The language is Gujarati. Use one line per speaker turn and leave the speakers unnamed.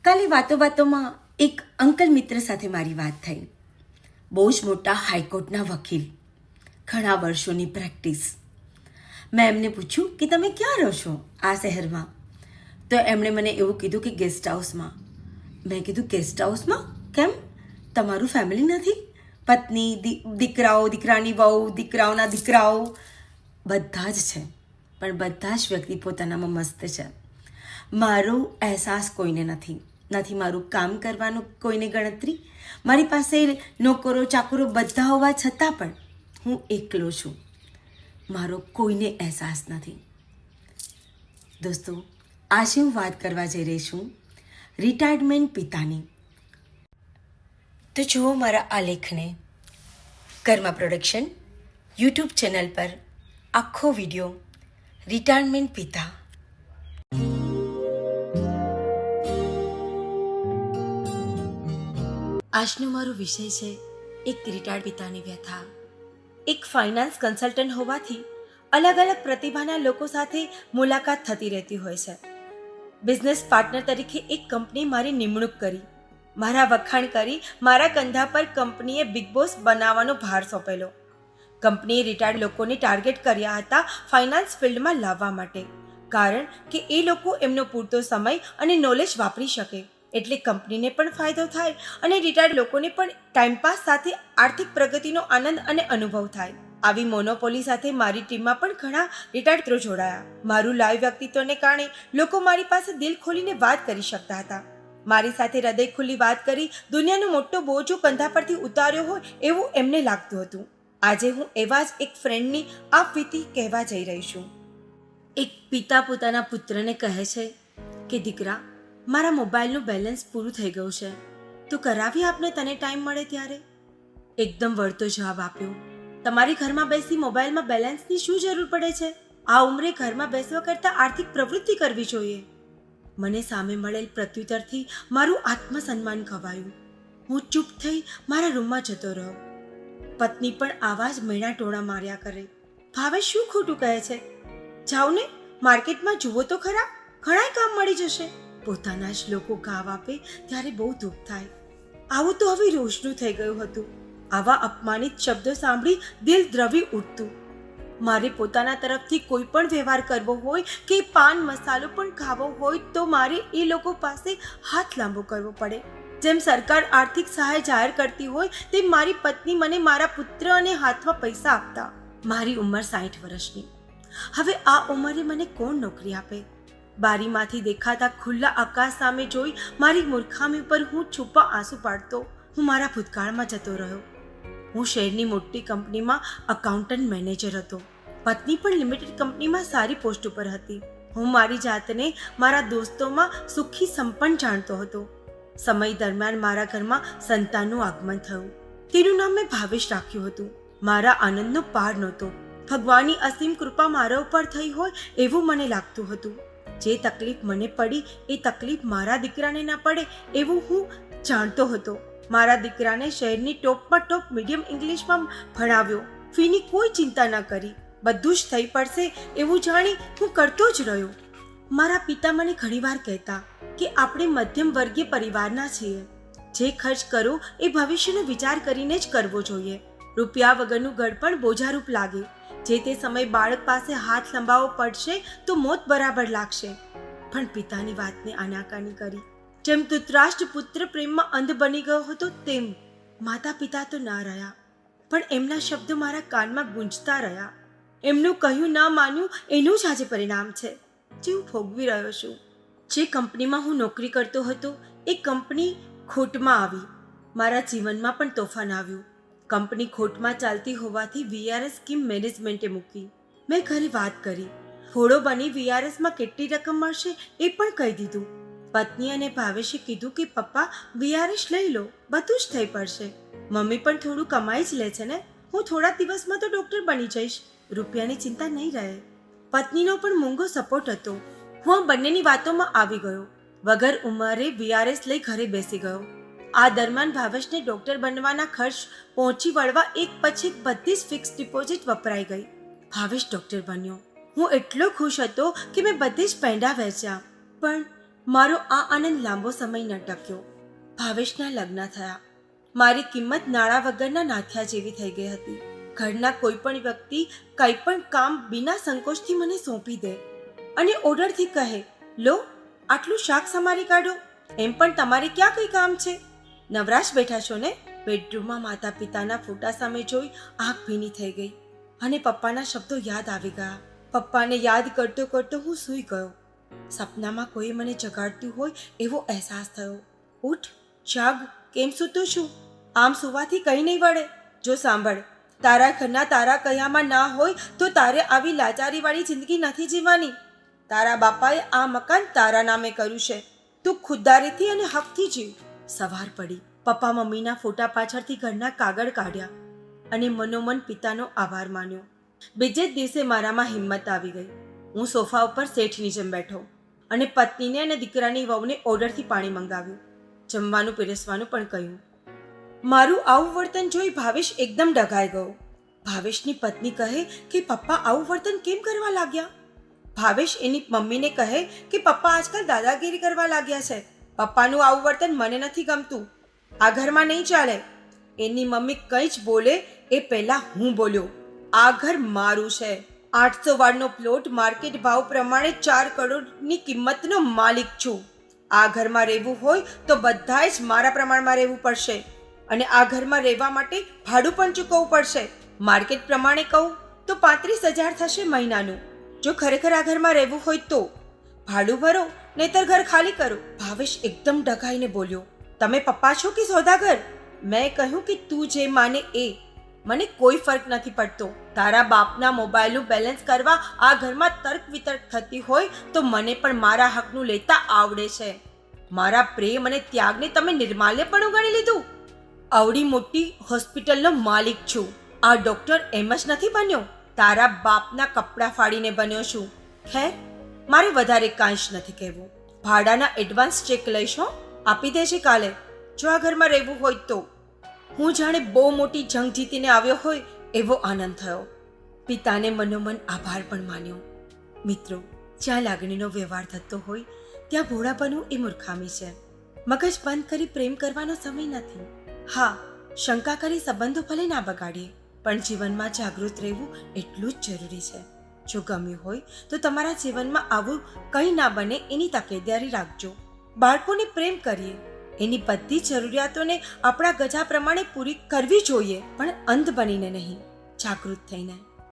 કાલે વાતોમાં એક અંકલ મિત્ર સાથે મારી વાત થઈ. બહુ જ મોટા હાઈકોર્ટના વકીલ, ઘણા વર્ષોની પ્રેક્ટિસ. મેં એમને પૂછ્યું કે તમે ક્યાં રહો છો આ શહેરમાં? તો એમણે મને એવું કીધું કે ગેસ્ટ હાઉસમાં. મેં કીધું ગેસ્ટ હાઉસમાં કેમ? તમારું ફેમિલી નથી? પત્ની, દીકરાઓ, દીકરાની વહુ, દીકરાઓના દીકરાઓ બધા જ છે, પણ બધા જ વ્યક્તિ પોતાનામાં મસ્ત છે. મારો અહેસાસ કોઈને નથી, નથી મારું કામ કરવાનું કોઈને ગણતરી. મારી પાસે નોકરો ચાકરો બધા હોવા છતાં પણ હું એકલો છું. મારો કોઈને અહેસાસ નથી. દોસ્તો, આજે હું વાત કરવા જઈ રહી છું રિટાયરમેન્ટ પિતાની. તો જુઓ મારા આ લેખને કર્મા પ્રોડક્શન યુટ્યુબ ચેનલ પર આખો વિડીયો રિટાયરમેન્ટ પિતા. આજનો મારો વિષય છે એક રિટાયર્ડ પિતાની વ્યથા. એક ફાઇનાન્સ કન્સલ્ટન્ટ હોવાથી અલગ અલગ પ્રતિભાના લોકો સાથે મુલાકાત થતી રહેતી હોય છે. બિઝનેસ પાર્ટનર તરીકે એક કંપની મારી નિમણૂક કરી, મારા વખાણ કરી મારા કંધા પર કંપનીએ બિગ બોસ બનાવવાનો ભાર સોંપેલો. કંપનીએ રિટાયર્ડ લોકોને ટાર્ગેટ કર્યા હતા ફાઇનાન્સ ફિલ્ડમાં લાવવા માટે, કારણ કે એ લોકો એમનો પૂરતો સમય અને નોલેજ વાપરી શકે, એટલે કંપનીને પણ ફાયદો થાય અને રિટાયર્ડ લોકોને પણ ટાઈમપાસ સાથે આર્થિક પ્રગતિનો આનંદ અને અનુભવ થાય. આવી મોનોપોલી સાથે મારી ટીમમાં પણ ઘણા રિટાયર્ડ મિત્રો જોડાયા. મારું લાઈવ વ્યક્તિત્વને કારણે લોકો મારી પાસે દિલ ખોલીને વાત કરી શકતા હતા. મારી સાથે હૃદય ખુલ્લી વાત કરી દુનિયાનો મોટો બોજો કંધા પરથી ઉતાર્યો હોય એવું એમને લાગતું હતું. આજે હું એવા જ એક ફ્રેન્ડની આ વીતી કહેવા જઈ રહી છું. એક પિતા પોતાના પુત્રને કહે છે કે દીકરા, મારા મોબાઈલનું બેલેન્સ પૂરું થઈ ગયું છે, તું કરાવી આપને તને ટાઈમ મળે ત્યારે. એકદમ વળતો જવાબ આપ્યો, તમારી ઘરમાં બેસી મોબાઈલમાં બેલેન્સની શું જરૂર પડે છે? આ ઉંમરે ઘરમાં બેસવા કરતાં આર્થિક પ્રવૃત્તિ કરવી જોઈએ. મને સામે મળેલ પ્રત્યુત્તરથી મારું આત્મસન્માન ખવાયું. હું ચૂપ થઈ મારા રૂમમાં જતો રહ્યો. પત્ની પણ આવા જ મેણા ટોણા માર્યા કરે, ભાવે શું ખોટું કહે છે? જાઓ ને, માર્કેટમાં જુઓ તો ખરા, ઘણાય કામ મળી જશે. પોતાના જ લોકો ગાવ આપે ત્યારે બહુ દુઃખ થાય. આવું તો હવે રોજનું થઈ ગયું હતું. આવા અપમાનિત શબ્દો સાંભળી દિલ દ્રવી ઉઠતું. મારે પોતાના તરફથી કોઈ પણ વ્યવહાર કરવો હોય કે પાન મસાલો પણ ખાવો હોય તો મારે એ લોકો પાસે હાથ લાંબો કરવો પડે. જેમ સરકાર આર્થિક સહાય જાહેર કરતી હોય તેમ મારી પત્ની મને મારા પુત્ર અને હાથમાં પૈસા આપતા. મારી ઉંમર 60 વર્ષની. હવે આ ઉંમરે મને કોણ નોકરી આપે? બારીમાંથી દેખાતા ખુલ્લા આકાશ સામે જોઈ મારી મૂર્ખામી ઉપર હું છુપા આંસુ પાડતો. હું મારા ભૂતકાળમાં જતો રહ્યો. હું શહેરની મોટી કંપનીમાં અકાઉન્ટન્ટ મેનેજર હતો. પત્ની પણ લિમિટેડ કંપનીમાં સારી પોસ્ટ ઉપર હતી. હું મારી જાતને મારા દોસ્તોમાં સુખી સંપન્ન જાણતો હતો. સમય દરમિયાન મારા ઘરમાં સંતાનનું આગમન થયું. તેનું નામ મેં ભાવેશ રાખ્યું હતું. મારા આનંદનો પાર નહોતો. ભગવાનની અસીમ કૃપા મારા ઉપર થઈ હોય એવું મને લાગતું હતું. જે તકલીફ મને પડી એ તકલીફ મારા દીકરાને ના પડે એવું હું જાણતો હતો. મારા દીકરાને શહેરની ટોપમાં ટોપ મીડિયમ ઇંગ્લિશમાં ભણાવ્યો. ફીની કોઈ ચિંતા ન કરી. બધું જ થઈ પડશે એવું જાણી હું કરતો જ રહ્યો. મારા પિતા મને ઘણીવાર કહેતા કે આપણે મધ્યમ વર્ગીય પરિવારના છીએ. જે ખર્ચ કરો એ ભવિષ્યનો વિચાર કરીને જ કરવો જોઈએ. રૂપિયા વગરનું ઘડપણ બોજારૂપ લાગે. જે તે સમય બાળક પાસે હાથ લંબાવવો પડશે તો મોત બરાબર લાગશે. પણ પિતાની વાતને આનાકાની કરી. જેમ ધૃતરાષ્ટ્ર પુત્ર પ્રેમમાં અંધ બની ગયો હતો તેમ માતા પિતા તો ના રહ્યા, પણ એમના શબ્દો મારા કાનમાં ગુંજતા રહ્યા. એમનું કહ્યું ના માન્યું એનું જ આજે પરિણામ છે જે હું ભોગવી રહ્યો છું. જે કંપનીમાં હું નોકરી કરતો હતો એ કંપની ખોટમાં આવી. મારા જીવનમાં પણ તોફાન આવ્યું. કંપની ખોટમાં ચાલતી હોવાથી વીઆરએસ સ્કીમ મેનેજમેન્ટે મૂકી. મેં ઘરે વાત કરી. થોડો બની વીઆરએસમાં કેટલી રકમ મળશે એ પણ કહી દીધું. પત્ની અને ભાવેશે કીધું કે પપ્પા વીઆરએસ લઈ લો, બધું જ થઈ પડશે. મમ્મી પણ થોડું કમાઈ જ લે છે ને, હું થોડા દિવસમાં તો ડૉક્ટર બની જઈશ, રૂપિયાની ચિંતા નહીં રહે. પત્નીનો પણ મૂંગો સપોર્ટ હતો. હું આ બંનેની વાતોમાં આવી ગયો. વગર ઉંમરે વીઆરએસ લઈ ઘરે બેસી ગયો. આ દરમિયાન ભાવેશને ડૉક્ટર બનવાના ખર્ચ પહોંચી વળવા એક પછી એક બધી જ ફિક્સ ડિપોઝિટ વપરાઈ ગઈ. ભાવેશ ડૉક્ટર બન્યો. હું એટલો ખુશ હતો કે મેં બધી જ પેંડા વેચ્યા. પણ મારો આ આનંદ લાંબો સમય ન ટક્યો. ભાવેશના લગ્ન થયા. મારી કિંમત નાણાં વગરના નાથિયા જેવી થઈ ગઈ હતી. ઘરના કોઈ પણ વ્યક્તિ કંઈ પણ કામ વિના સંકોચથી મને સોંપી દે અને ઓર્ડરથી કહે, લો આટલું શાક સમારી કાઢો. એમ પણ તમારે ક્યાં કંઈ કામ છે? નવરાશ બેઠા છો ને? બેડરૂમમાં માતા પિતાના ફોટા સામે જોઈ આંખ ભીની થઈ ગઈ અને પપ્પાના શબ્દો યાદ આવી ગયા. પપ્પાને યાદ કરતો કરતો હું સૂઈ ગયો. સપનામાં કોઈ મને જગાડતું હોય એવો અહેસાસ થયો. ઉઠ, જાગ, કેમ સૂતું છું? આમ સુવાથી કંઈ નહીં વળે. જો સાંભળ, તારા ઘરના તારા કયામાં ના હોય તો તારે આવી લાચારીવાળી જિંદગી નથી જીવવાની. તારા બાપાએ આ મકાન તારા નામે કર્યું છે. તું ખુદદારીથી અને હકથી જીવ. સવાર પડી. પપ્પા મમ્મીના ફોટા પાછળથી ઘરના કાગળ કાઢ્યા અને મનોમન પિતાનો આભાર માન્યો. બીજે જ દિવસે મારામાં હિંમત આવી ગઈ. હું સોફા ઉપર શેઠની જેમ બેઠો અને પત્નીને અને દીકરાની વહુને ઓર્ડરથી પાણી મંગાવ્યું. જમવાનું પીરસવાનું પણ કહ્યું. મારું આવું વર્તન જોઈ ભાવેશ એકદમ ડઘાઈ ગયો. ભાવેશની પત્ની કહે કે પપ્પા આવું વર્તન કેમ કરવા લાગ્યા? ભાવેશ એની મમ્મીને કહે કે પપ્પા આજકાલ દાદાગીરી કરવા લાગ્યા છે. પપ્પાનું આવું વર્તન મને નથી ગમતું. આ ઘરમાં નહીં ચાલે. એની મમ્મી કંઈ જ બોલે એ પહેલાં હું બોલ્યો. આ ઘર મારું છે. 800 વાળનો પ્લોટ માર્કેટ ભાવ પ્રમાણે 4 કરોડની કિંમતનો માલિક છું. આ ઘરમાં રહેવું હોય તો બધાએ જ મારા પ્રમાણમાં રહેવું પડશે અને આ ઘરમાં રહેવા માટે ભાડું પણ ચૂકવવું પડશે. માર્કેટ પ્રમાણે કહું તો 35,000 થશે મહિનાનું. જો ખરેખર આ ઘરમાં રહેવું હોય તો ભાડું ભરો, નહીતર ઘર ખાલી કરો. ભાવેશ એકદમ ડઘાઈને બોલ્યો, તમે પપ્પા છો કે સોદાગર? મેં કહ્યું કે તું જે માને એ, મને કોઈ ફરક નથી પડતો. તારા બાપના મોબાઈલનું બેલેન્સ કરવા આ ઘરમાં તર્ક વિતર્ક થતી હોય તો મને પણ મારા હકનું લેતા આવડે છે. મારા પ્રેમ અને ત્યાગને તમે નિર્માલ્ય પણ ગણી લીધું. આવડી મોટી હોસ્પિટલનો માલિક છું. આ ડોક્ટર એમ જ નથી બન્યો. તારા બાપના કપડાં ફાડીને બન્યો છું. ખેર, મારે વધારે કાંઈ જ નથી કહેવું. ભાડાના એડવાન્સ ચેક લઈશો, આપી દેજે કાલે, જો આ ઘરમાં રહેવું હોય તો. હું જાણે બહુ મોટી જંગ જીતીને આવ્યો હોય એવો આનંદ થયો. પિતાને મનોમન આભાર પણ માન્યો. મિત્રો, જ્યાં લાગણીનો વ્યવહાર થતો હોય ત્યાં ભોળા બનવું એ મૂર્ખામી છે. મગજ બંધ કરી પ્રેમ કરવાનો સમય નથી. હા, શંકા કરી સંબંધો ભલે ના બગાડીએ, પણ જીવનમાં જાગૃત રહેવું એટલું જ જરૂરી છે. જો ગમ્યું હોય તો તમારા જીવનમાં આવું કંઈ ના બને એની તકેદારી રાખજો. બાળકોને પ્રેમ કરીએ, એની બધી જરૂરિયાતોને આપણા ગજા પ્રમાણે પૂરી કરવી જોઈએ, પણ અંધ બનીને નહીં, જાગૃત થઈને.